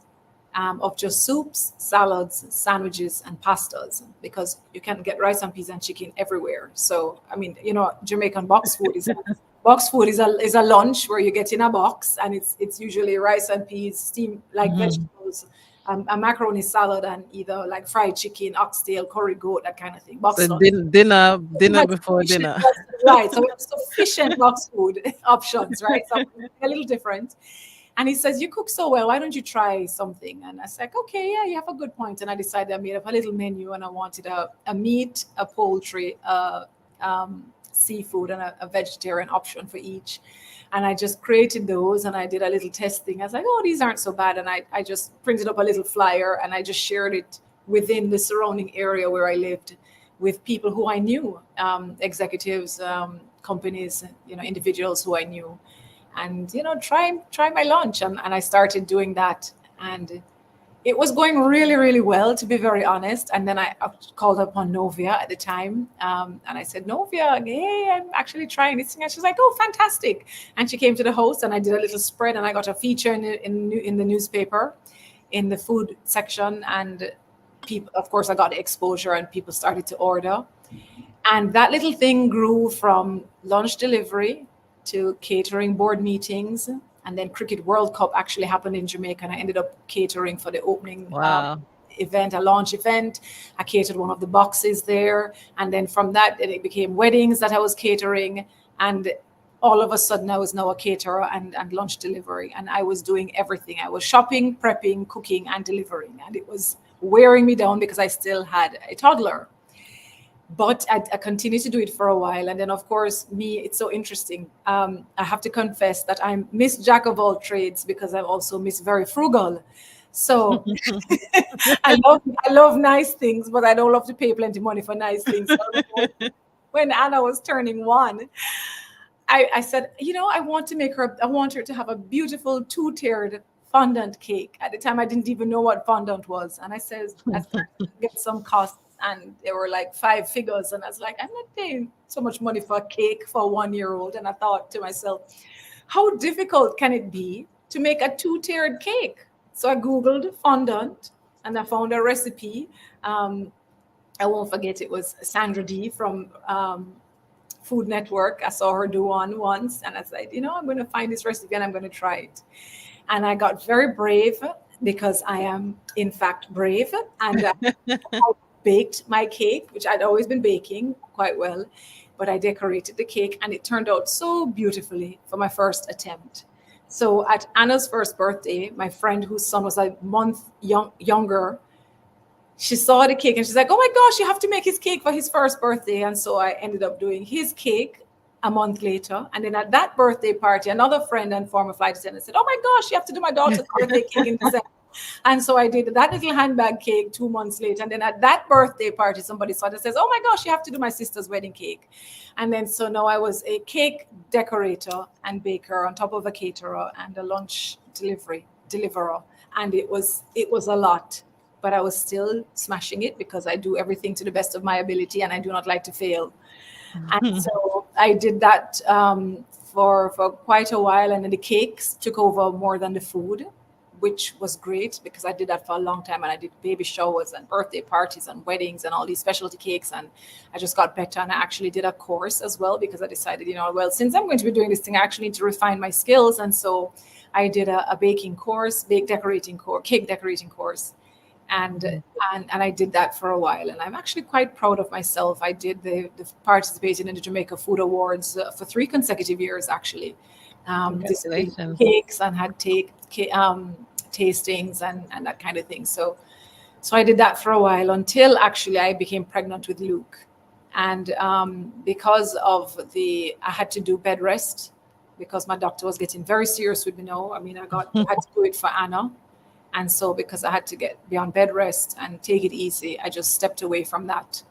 of just soups, salads, sandwiches, and pastas, because you can get rice and peas and chicken everywhere. So I mean, Jamaican box food is a lunch where you get in a box, and it's usually rice and peas, steamed like Mhm. vegetables, a macaroni salad, and either like fried chicken, oxtail, curry goat, that kind of thing. So Box lunch. We dinner had before sufficient, dinner. right? So we have sufficient box food options, right? So a little different. And he says, "You cook so well. Why don't you try something?" And I was like, "Okay, yeah, you have a good point." And I decided I made up a little menu, and I wanted a meat, a poultry, seafood, and a vegetarian option for each. And I just created those, and I did a little testing. I was like, "Oh, these aren't so bad." And I just printed up a little flyer, and I just shared it within the surrounding area where I lived with people who I knew, executives, companies, individuals who I knew, and try my lunch. And I started doing that, and it was going really, really well, to be very honest. And then I called upon Novia at the time, and I said, "Novia, hey, I'm actually trying this thing." And she's like, "Oh, fantastic." And she came to the host, and I did a little spread, and I got a feature in the newspaper in the food section. And people, of course, I got exposure, and people started to order. And that little thing grew from lunch delivery to catering board meetings. And then Cricket World Cup actually happened in Jamaica, and I ended up catering for the opening Wow. event, a launch event. I catered one of the boxes there. And then from that, it became weddings that I was catering. And all of a sudden, I was now a caterer and lunch delivery. And I was doing everything. I was shopping, prepping, cooking, and delivering. And it was wearing me down because I still had a toddler. But I continued to do it for a while. And then, of course, it's so interesting. I have to confess that I'm Miss Jack of all trades, because I'm also Miss Very Frugal. So I love nice things, but I don't love to pay plenty money for nice things. So when Anna was turning one, I said, I want her to have a beautiful two-tiered fondant cake. At the time, I didn't even know what fondant was. And I started to get some costs, and they were like 5 figures. And I was like, I'm not paying so much money for a cake for a 1-year-old. And I thought to myself, how difficult can it be to make a two-tiered cake? So I Googled fondant, and I found a recipe. I won't forget, it was Sandra D from Food Network. I saw her do one once, and I said, I'm going to find this recipe and I'm going to try it. And I got very brave, because I am, in fact, brave. And I baked my cake, which I'd always been baking quite well, but I decorated the cake and it turned out so beautifully for my first attempt. So at Anna's first birthday, my friend whose son was a month younger, she saw the cake and she's like, oh my gosh, you have to make his cake for his first birthday. And so I ended up doing his cake a month later. And then at that birthday party, another friend and former flight attendant said, oh my gosh, you have to do my daughter's birthday cake in December. And so I did that little handbag cake 2 months later. And then at that birthday party, somebody saw it and says, oh my gosh, you have to do my sister's wedding cake. And then so now I was a cake decorator and baker on top of a caterer and a lunch deliverer. And it was a lot, but I was still smashing it because I do everything to the best of my ability and I do not like to fail. And so I did that for quite a while. And then the cakes took over more than the food, which was great because I did that for a long time. And I did baby showers and birthday parties and weddings and all these specialty cakes. And I just got better. And I actually did a course as well because I decided, well, since I'm going to be doing this thing, I actually need to refine my skills. And so I did a baking course, cake decorating course. And I did that for a while. And I'm actually quite proud of myself. I did the participated in the Jamaica Food Awards for 3 consecutive years, actually. Congratulations. Cakes and had tastings and that kind of thing. So I did that for a while until actually I became pregnant with Luke. And because of I had to do bed rest because my doctor was getting very serious with me now. I mean, I had to do it for Anna. And so because I had to be on bed rest and take it easy, I just stepped away from that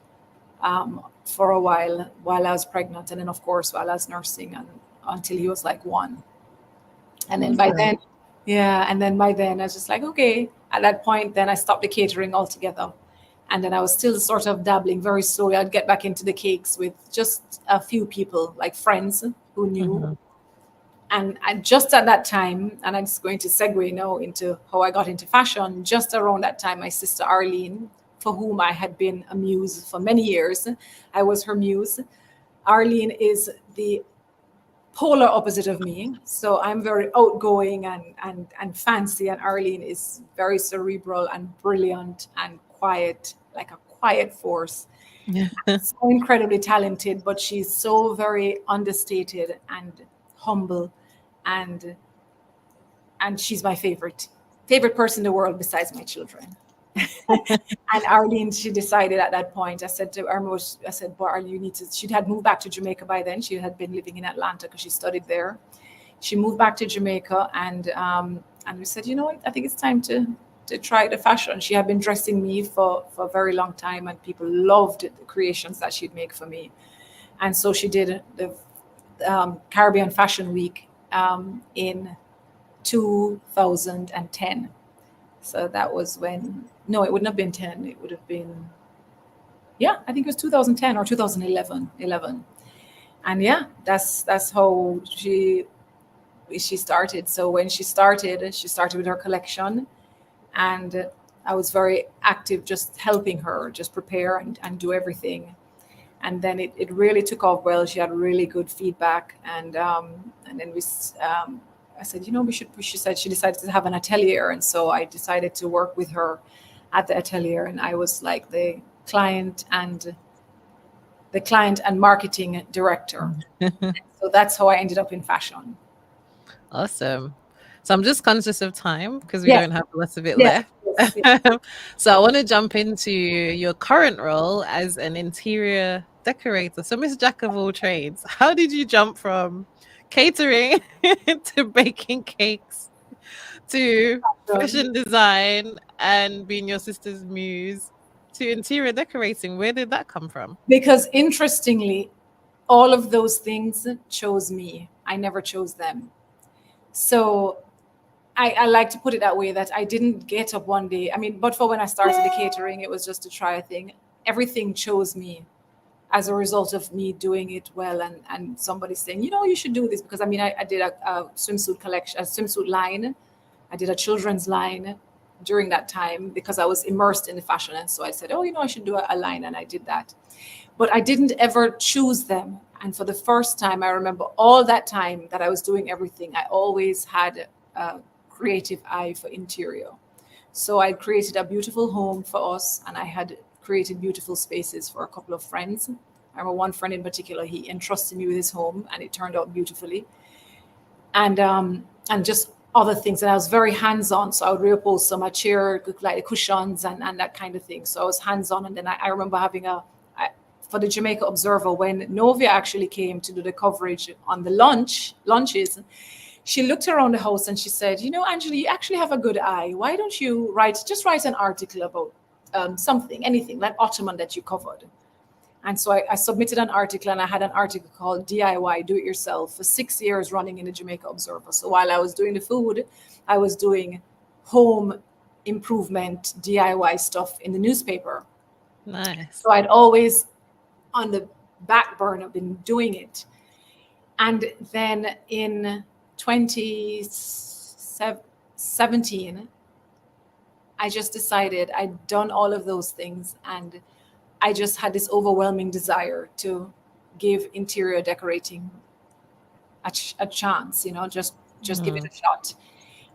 for a while I was pregnant. And then, of course, while I was nursing and until he was like 1. And then by then, I was just like, okay. At that point, then I stopped the catering altogether. And then I was still sort of dabbling very slowly. I'd get back into the cakes with just a few people, like friends who knew. And just at that time, and I'm just going to segue now into how I got into fashion, just around that time, my sister Arlene, for whom I had been a muse for many years, I was her muse. Arlene is the polar opposite of me. So I'm very outgoing and fancy, and Arlene is very cerebral and brilliant and quiet, like a quiet force. So incredibly talented, but she's so very understated and humble. And she's my favorite person in the world besides my children. And Arlene, she decided at that point, I said to her, boy, Arlene, she had moved back to Jamaica by then. She had been living in Atlanta because she studied there. She moved back to Jamaica and we said, I think it's time to try the fashion. She had been dressing me for a very long time and people loved the creations that she'd make for me. And so she did the Caribbean Fashion Week in 2010. So that was when, no, it wouldn't have been 10. It would have been, I think it was 2010 or 2011. And that's how she started. So when she started with her collection, and I was very active, just helping her, just prepare and do everything. And then it really took off well. She had really good feedback, and then I said, she said she decided to have an atelier, and so I decided to work with her at the atelier, and I was like the client and marketing director. So that's how I ended up in fashion. Awesome. So I'm just conscious of time because we don't have lots of it left. Yes. So I want to jump into your current role as an interior decorator. So Miss Jack of all trades, how did you jump from catering to baking cakes to fashion design and being your sister's muse to interior decorating? Where did that come from? Because interestingly, all of those things chose me. I never chose them. So I like to put it that way, that I didn't get up one day. I mean, but for when I started the catering, it was just to try a thing. Everything chose me as a result of me doing it well, and somebody saying, you should do this. Because I mean, I did a swimsuit collection, a swimsuit line. I did a children's line during that time because I was immersed in the fashion. And so I said, I should do a line. And I did that. But I didn't ever choose them. And for the first time, I remember all that time that I was doing everything, I always had a creative eye for interior. So I created a beautiful home for us, and I had created beautiful spaces for a couple of friends. I remember one friend in particular, he entrusted me with his home, and it turned out beautifully. And just other things. And I was very hands-on. So I would reupholster my chair, like the cushions and that kind of thing. So I was hands-on. And then I remember having for the Jamaica Observer, when Novia actually came to do the coverage on the lunches, she looked around the house and she said, you know, Angelie, you actually have a good eye. Why don't you write an article about something, anything, like ottoman that you covered? And so I submitted an article, and I had an article called DIY, Do It Yourself, for 6 years running in the Jamaica Observer. So while I was doing the food, I was doing home improvement DIY stuff in the newspaper. Nice. So I'd always, on the back burner, been doing it. And then in 2017, I just decided I'd done all of those things, and I just had this overwhelming desire to give interior decorating a chance, you know, just give it a shot.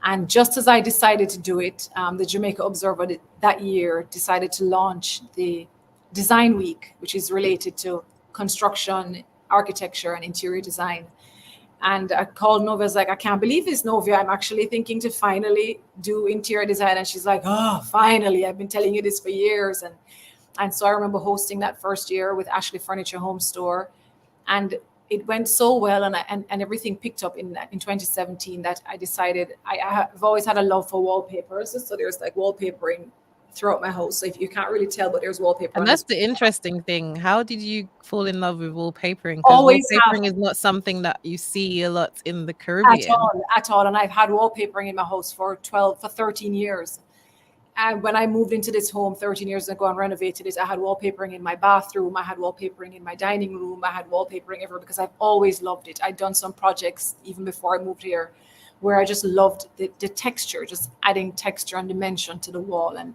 And just as I decided to do it, the Jamaica Observer that year decided to launch the Design Week, which is related to construction, architecture, and interior design. And I called Novia, I was like, I can't believe this, Novia. I'm actually thinking to finally do interior design. And she's like, oh, finally, I've been telling you this for years. And so I remember hosting that first year with Ashley Furniture Home Store, and it went so well, and everything picked up in 2017 that I decided I've always had a love for wallpapers. So there's like wallpapering throughout my house. So if you can't really tell, but there's wallpaper. And that's the interesting thing. How did you fall in love with wallpapering? Because Always wallpapering is not something that you see a lot in the Caribbean. At all. And I've had wallpapering in my house for 13 years. And when I moved into this home 13 years ago and renovated it, I had wallpapering in my bathroom. I had wallpapering in my dining room. I had wallpapering everywhere because I've always loved it. I'd done some projects even before I moved here where I just loved the texture, just adding texture and dimension to the wall. And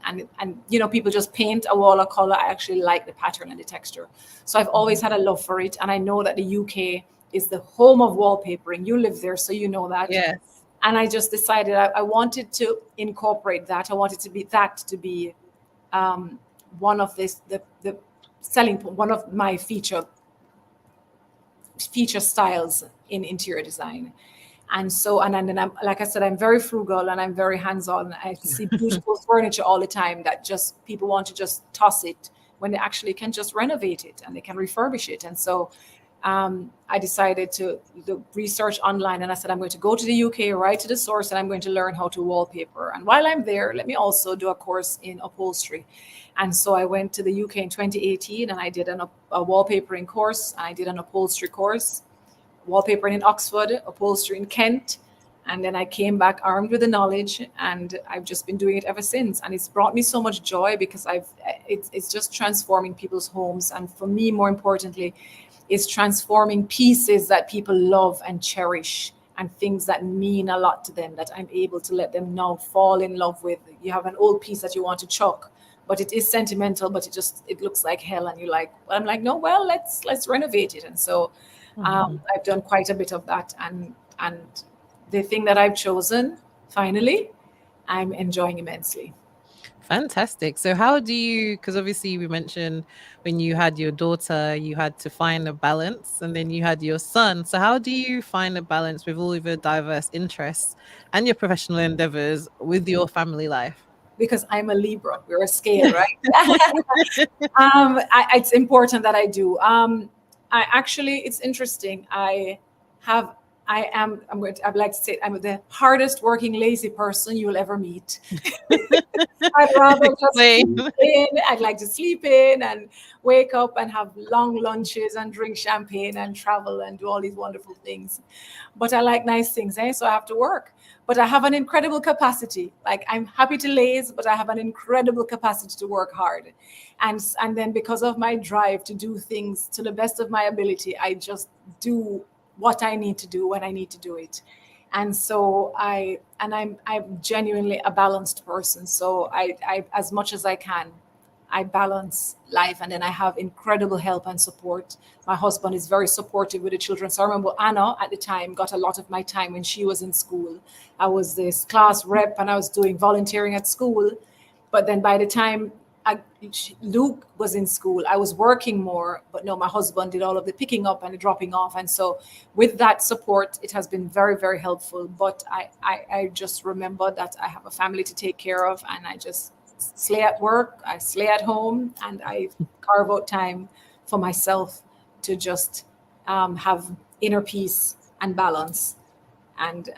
you know, people just paint a wall a color. I actually like the pattern and the texture. So I've always had a love for it. And I know that the UK is the home of wallpapering. You live there, so you know that. Yes. And I just decided I wanted to incorporate that. I wanted to be one of the selling point, one of my feature styles in interior design. And so, and then I'm, like I said, I'm very frugal and I'm very hands-on. I see beautiful furniture all the time that just people want to just toss it when they actually can just renovate it and they can refurbish it. And so I decided to research online, and I said, I'm going to go to the UK, right to the source, and I'm going to learn how to wallpaper. And while I'm there, let me also do a course in upholstery. And so I went to the UK in 2018, and I did a wallpapering course. I did an upholstery course, wallpapering in Oxford, upholstery in Kent. And then I came back armed with the knowledge, and I've just been doing it ever since. And it's brought me so much joy because it's just transforming people's homes. And for me, more importantly, is transforming pieces that people love and cherish and things that mean a lot to them that I'm able to let them now fall in love with. You have an old piece that you want to chuck, but it is sentimental, but it looks like hell. And you're like, well, I'm like, no, well, let's renovate it. And so I've done quite a bit of that. And the thing that I've chosen, finally, I'm enjoying immensely. Fantastic. So how do you, because obviously we mentioned when you had your daughter, you had to find a balance, and then you had your son. So how do you find a balance with all of your diverse interests and your professional endeavors with your family life? Because I'm a Libra, we're a scale, right? It's important that I do. It's interesting. I'd like to say I'm the hardest working lazy person you'll ever meet. I'd rather just sleep in. I'd like to sleep in and wake up and have long lunches and drink champagne and travel and do all these wonderful things. But I like nice things, so I have to work. But I have an incredible capacity. Like, I'm happy to laze, but I have an incredible capacity to work hard. And then because of my drive to do things to the best of my ability, I just do what I need to do when I need to do it. And so I'm genuinely a balanced person. So I as much as I can, I balance life, and then I have incredible help and support. My husband is very supportive with the children. So I remember Anna at the time got a lot of my time when she was in school. I was this class rep and I was doing volunteering at school. But then by the time Luke was in school, I was working more, but no, my husband did all of the picking up and the dropping off. And so with that support, it has been very, very helpful. But I just remember that I have a family to take care of, and I just slay at work, I slay at home, and I carve out time for myself to just have inner peace and balance. And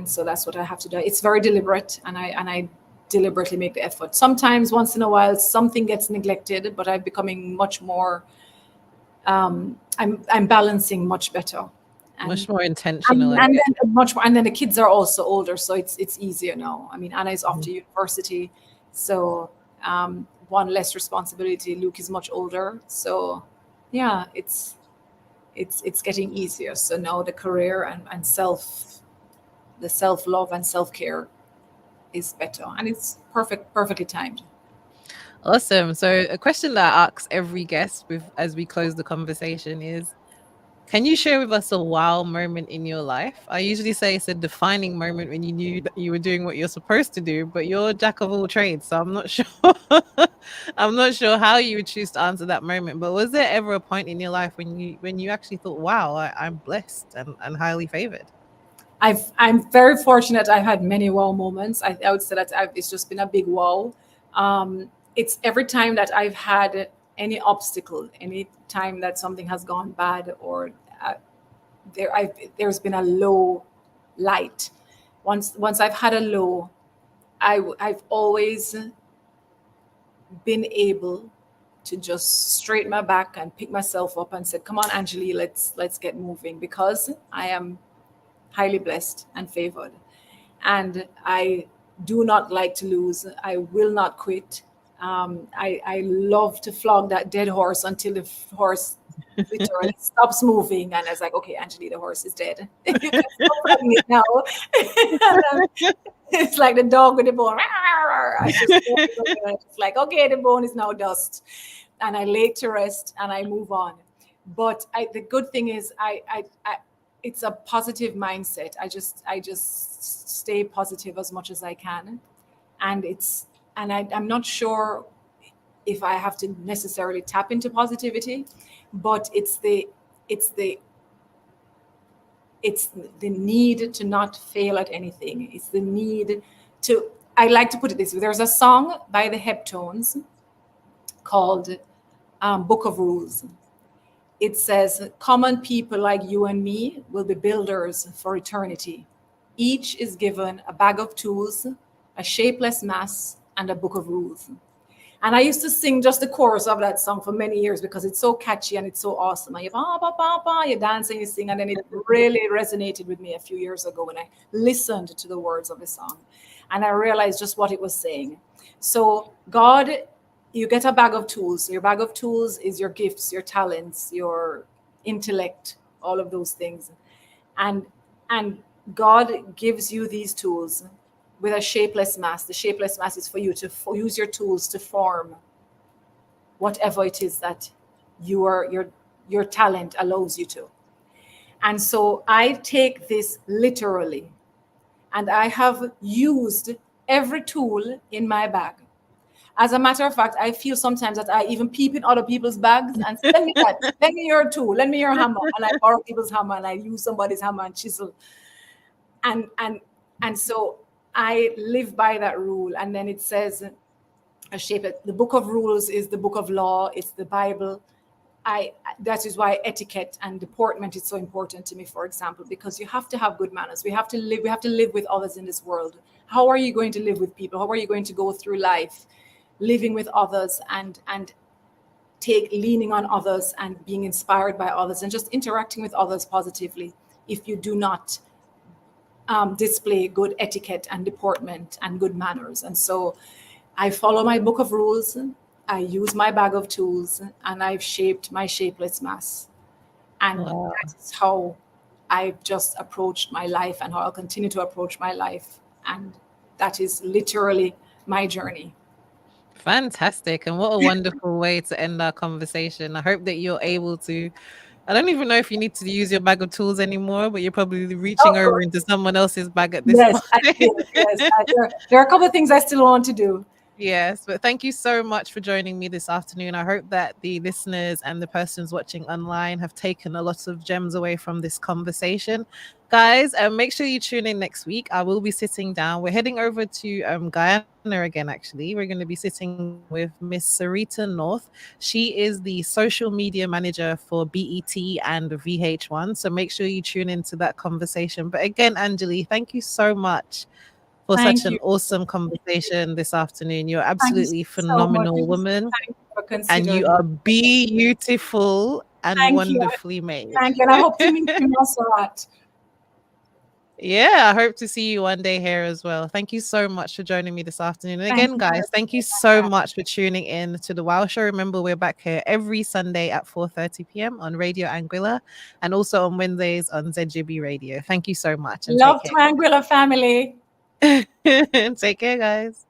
so that's what I have to do. It's very deliberate, and I deliberately make the effort. Sometimes once in a while something gets neglected, but I'm becoming much more I'm balancing much better. Much more intentional. And then much more, and then the kids are also older, so it's easier now. I mean, Anna is off to university, so one less responsibility. Luke is much older, so yeah, it's getting easier. So now the career and the self-love and self-care is better, and it's perfectly timed. Awesome. So a question that I ask every guest as we close the conversation is, can you share with us a wow moment in your life? I usually say it's a defining moment when you knew that you were doing what you're supposed to do, but you're a jack of all trades, so I'm not sure. I'm not sure how you would choose to answer that moment. But was there ever a point in your life when you actually thought, "Wow, I'm blessed and highly favored"? I'm very fortunate. I've had many wow moments. I would say that it's just been a big wow. It's every time that I've had any obstacle, any time that something has gone bad, or there's been a low light. Once I've had a low, I've always been able to just straighten my back and pick myself up and said, "Come on, Angelie, let's get moving," because I am highly blessed and favored, and I do not like to lose. I will not quit. I love to flog that dead horse until the horse literally stops moving, and I was like, "Okay, Angelie, the horse is dead. You can stop flogging it now." It's like the dog with the bone. I just it's like, okay, the bone is now dust, and I lay it to rest and I move on. But the good thing is, it's a positive mindset. I just stay positive as much as I can, and I'm not sure if I have to necessarily tap into positivity, but it's the need to not fail at anything. It's the need to, I like to put it this way. There's a song by the Heptones called Book of Rules. It says, "Common people like you and me will be builders for eternity. Each is given a bag of tools, a shapeless mass, and a book of rules." And I used to sing just the chorus of that song for many years because it's so catchy and it's so awesome. And you dance and you sing, and then it really resonated with me a few years ago when I listened to the words of the song, and I realized just what it was saying. So God, you get a bag of tools. Your bag of tools is your gifts, your talents, your intellect, all of those things. And God gives you these tools with a shapeless mass. The shapeless mass is for you to use your tools to form whatever it is that your talent allows you to. And so I take this literally, and I have used every tool in my bag. As a matter of fact, I feel sometimes that I even peep in other people's bags and say, "Lend me that, lend me your tool, lend me your hammer," and I borrow people's hammer and I use somebody's hammer and chisel. And so I live by that rule. And then it says, the book of rules is the book of law. It's the Bible. That is why etiquette and deportment is so important to me, for example, because you have to have good manners. We have to live with others in this world. How are you going to live with people? How are you going to go through life living with others and leaning on others and being inspired by others and just interacting with others positively if you do not display good etiquette and deportment and good manners? And so I follow my book of rules. I use my bag of tools, and I've shaped my shapeless mass. And that is how I've just approached my life and how I'll continue to approach my life. And that is literally my journey. Fantastic. And what a wonderful way to end our conversation. I hope that you're able to. I don't even know if you need to use your bag of tools anymore, but you're probably reaching over into someone else's bag at this Yes, point. I did. Yes, there are a couple of things I still want to do. Yes, but thank you so much for joining me this afternoon. I hope that the listeners and the persons watching online have taken a lot of gems away from this conversation. Guys, make sure you tune in next week. I will be sitting down. We're heading over to Guyana again, actually. We're going to be sitting down with Miss Sarita North. She is the social media manager for BET and VH1. So make sure you tune into that conversation. But again, Angelie, thank you so much for such Thank an you. awesome conversation this afternoon. You're Thank you absolutely so much. phenomenal woman, Thank you for and you considering me. are beautiful and Thank you. wonderfully made. Thank you. And I hope to meet you also at. Yeah, I hope to see you one day here as well. Thank you so much for joining me this afternoon. And Thank again, you. guys, thank you so much for tuning in to the Wow Show. Remember, we're back here every Sunday at 4:30 p.m. on Radio Anguilla and also on Wednesdays on ZGB Radio. Thank you so much and take Love care. to Anguilla family. Take care, guys.